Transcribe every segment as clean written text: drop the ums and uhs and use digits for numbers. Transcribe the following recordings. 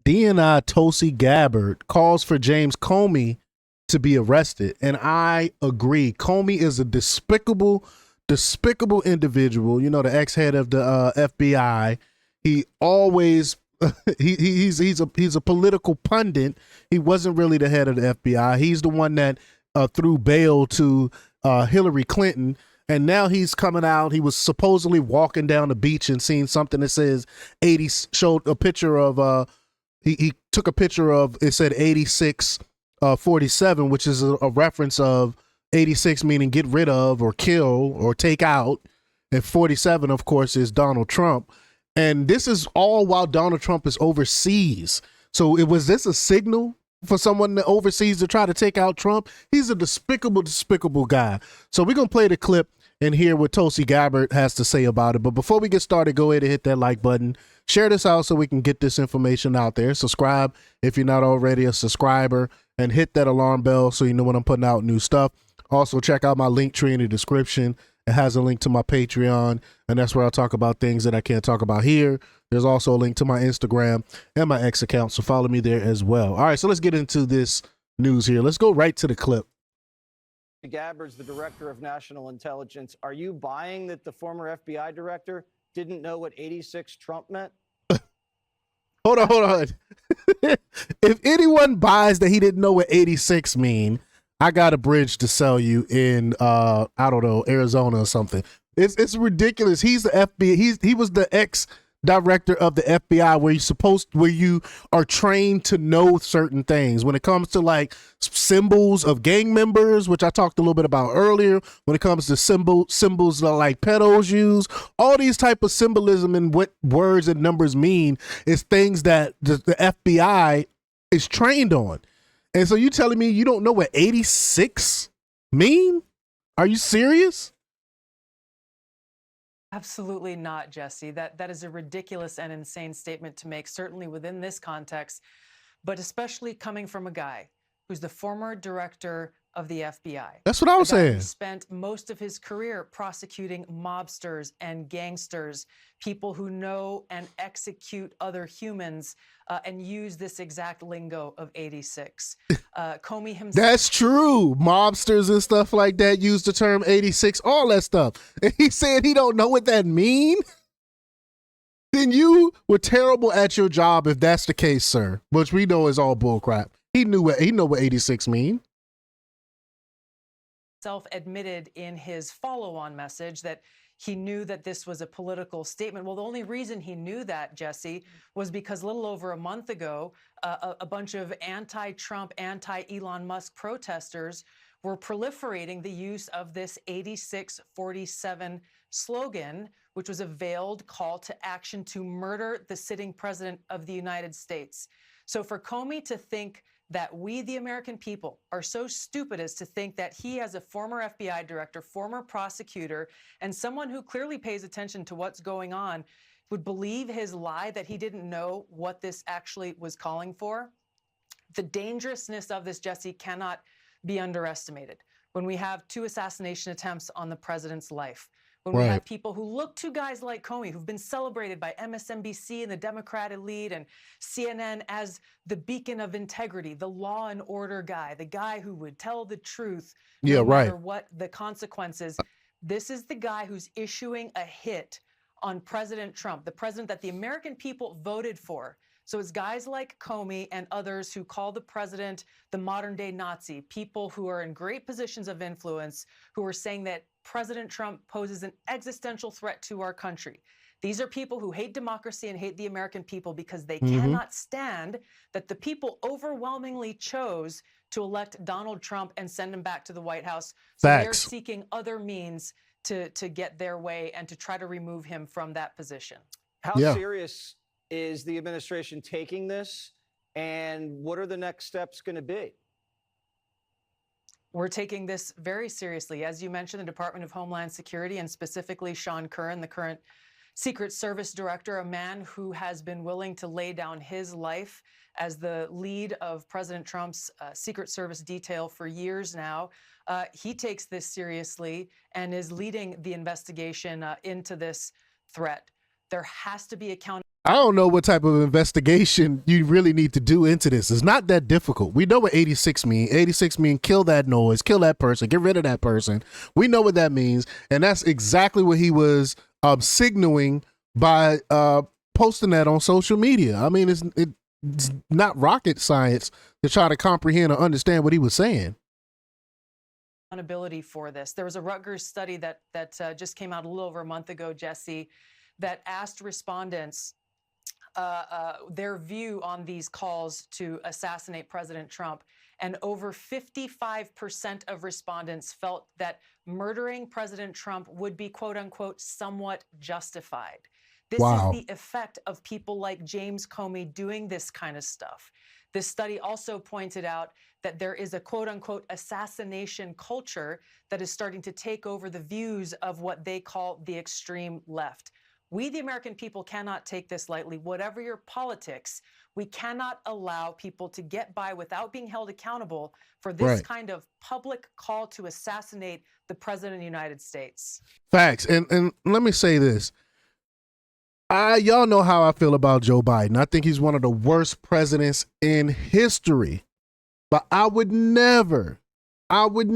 DNI Tulsi Gabbard calls for James Comey to be arrested. And I agree. Comey is a despicable individual. You know, the ex-head of the FBI. He always he's a political pundit. He wasn't really the head of the FBI. He's the one that threw bail to Hillary Clinton. And now he's coming out. He was supposedly walking down the beach and seeing something that says 80, showed a picture of he took a picture of, it said 8647, which is a reference of 86 meaning get rid of or kill or take out. And 47, of course, is Donald Trump. And this is all while Donald Trump is overseas. So was this a signal for someone overseas to try to take out Trump? He's a despicable guy. So we're going to play the clip and hear what Tulsi Gabbard has to say about it. But before we get started, go ahead and hit that like button. Share this out so we can get this information out there. Subscribe if you're not already a subscriber, and hit that alarm bell so you know when I'm putting out new stuff. Also, check out my link tree in the description. It has a link to my Patreon, and that's where I'll talk about things that I can't talk about here. There's also a link to my Instagram and my X account, so follow me there as well. All right, so let's get into this news here. Let's go right to the clip. Gabbard's the director of national intelligence. Are you buying that the former FBI director didn't know what 86 Trump meant? Hold on. If anyone buys that he didn't know what 86 mean, I got a bridge to sell you in I don't know, Arizona or something. It's ridiculous. He's the FBI. He was the ex director of the FBI, where you are trained to know certain things when it comes to like symbols of gang members, which I talked a little bit about earlier. When it comes to symbols that like pedos use, all these type of symbolism and what words and numbers mean is things that the FBI is trained on. And so you telling me you don't know what 86 mean? Are you serious? Absolutely not, Jesse. That is a ridiculous and insane statement to make, certainly within this context, but especially coming from a guy who's the former director of the FBI. That's what I was saying. He spent most of his career prosecuting mobsters and gangsters, people who know and execute other humans, and use this exact lingo of 86. Comey himself. That's true. Mobsters and stuff like that use the term 86, all that stuff. And he said he don't know what that mean. Then you were terrible at your job if that's the case, sir. Which we know is all bullcrap. He know what 86 mean. Self-admitted in his follow-on message that he knew that this was a political statement. Well, the only reason he knew that, Jesse, was because a little over a month ago, a bunch of anti-Trump, anti-Elon Musk protesters were proliferating the use of this 8647 slogan, which was a veiled call to action to murder the sitting president of the United States. So for Comey to think that we, the American people, are so stupid as to think that he, as a former FBI director, former prosecutor, and someone who clearly pays attention to what's going on, would believe his lie that he didn't know what this actually was calling for. The dangerousness of this, Jesse, cannot be underestimated. When we have 2 assassination attempts on the president's life, when we have people who look to guys like Comey, who've been celebrated by MSNBC and the Democrat elite and CNN as the beacon of integrity, the law and order guy, the guy who would tell the truth no matter what the consequences. This is the guy who's issuing a hit on President Trump, the president that the American people voted for. So it's guys like Comey and others who call the president the modern day Nazi, people who are in great positions of influence, who are saying that President Trump poses an existential threat to our country. These are people who hate democracy and hate the American people because they cannot stand that the people overwhelmingly chose to elect Donald Trump and send him back to the White House. So they're seeking other means to get their way and to try to remove him from that position. How serious is the administration taking this, and what are the next steps going to be? We're taking this very seriously. As you mentioned, the Department of Homeland Security, and specifically Sean Curran, the current Secret Service director, a man who has been willing to lay down his life as the lead of President Trump's Secret Service detail for years now. He takes this seriously and is leading the investigation into this threat. There has to be accountability. I don't know what type of investigation you really need to do into this. It's not that difficult. We know what 86 mean. 86 mean kill that noise, kill that person, get rid of that person. We know what that means. And that's exactly what he was signaling by posting that on social media. I mean, it's not rocket science to try to comprehend or understand what he was saying. Accountability for this. There was a Rutgers study that just came out a little over a month ago, Jesse, that asked respondents their view on these calls to assassinate President Trump. And over 55% of respondents felt that murdering President Trump would be, quote unquote, somewhat justified. This Wow. is the effect of people like James Comey doing this kind of stuff. This study also pointed out that there is a quote unquote assassination culture that is starting to take over the views of what they call the extreme left. We, the American people, cannot take this lightly. Whatever your politics, we cannot allow people to get by without being held accountable for this Right. kind of public call to assassinate the President of the United States. Facts. And let me say this. Y'all know how I feel about Joe Biden. I think he's one of the worst presidents in history. But I've never done it,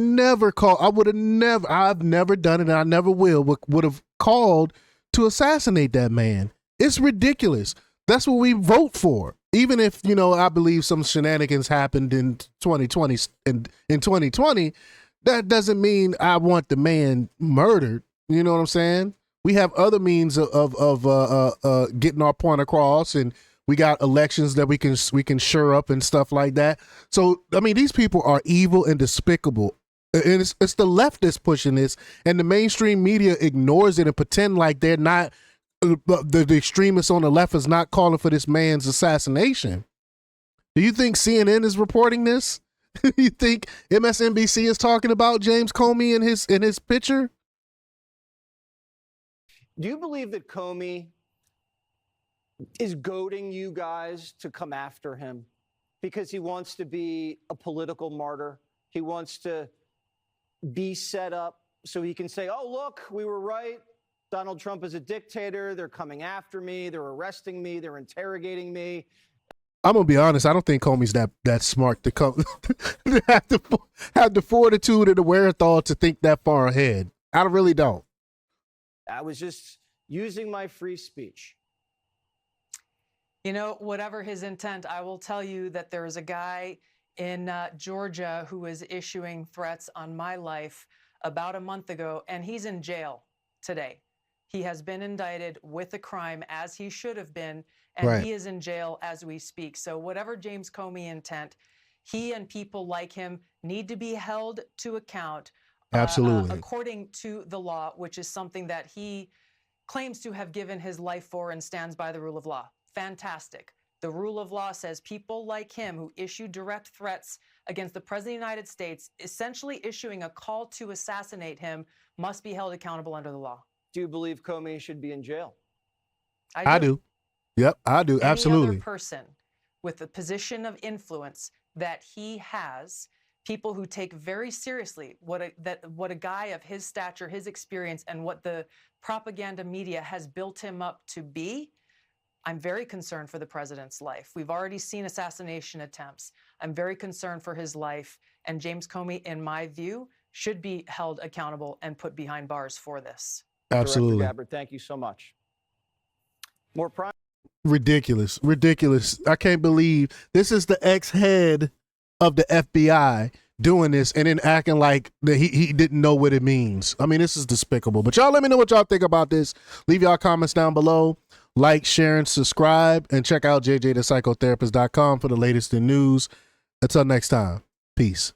and I never would have called to assassinate that man. It's ridiculous. That's what we vote for. Even if, I believe some shenanigans happened in 2020, in 2020, that doesn't mean I want the man murdered. You know what I'm saying? We have other means of getting our point across, and we got elections that we can sure up and stuff like that. So, I mean, these people are evil and despicable. And it's the left that's pushing this, and the mainstream media ignores it and pretend like they're not, the extremists on the left is not calling for this man's assassination. Do you think CNN is reporting this? You think MSNBC is talking about James Comey in his picture? Do you believe that Comey is goading you guys to come after him because he wants to be a political martyr? He wants to be set up so he can say, oh, look, we were right. Donald Trump is a dictator. They're coming after me. They're arresting me. They're interrogating me. I'm gonna be honest. I don't think Comey's that smart to come have the fortitude and the wherewithal to think that far ahead. I really don't. I was just using my free speech. Whatever his intent, I will tell you that there is a guy in Georgia who was issuing threats on my life about a month ago, and he's in jail today. He has been indicted with a crime, as he should have been, and Right. he is in jail as we speak. So whatever James Comey intent, he and people like him need to be held to account. Absolutely. According to the law, which is something that he claims to have given his life for and stands by the rule of law. Fantastic. The rule of law says people like him who issue direct threats against the President of the United States, essentially issuing a call to assassinate him, must be held accountable under the law. Do you believe Comey should be in jail? I do. Yep, I do. Absolutely. Any other person with the position of influence that he has, people who take very seriously what a guy of his stature, his experience, and what the propaganda media has built him up to be, I'm very concerned for the president's life. We've already seen assassination attempts. I'm very concerned for his life. And James Comey, in my view, should be held accountable and put behind bars for this. Absolutely. Director Gabbard, thank you so much. More prime. Ridiculous. I can't believe this is the ex-head of the FBI doing this and then acting like that he didn't know what it means. I mean, this is despicable. But y'all let me know what y'all think about this. Leave y'all comments down below. Like, share, and subscribe. And check out jjthepsychotherapist.com for the latest in news. Until next time, peace.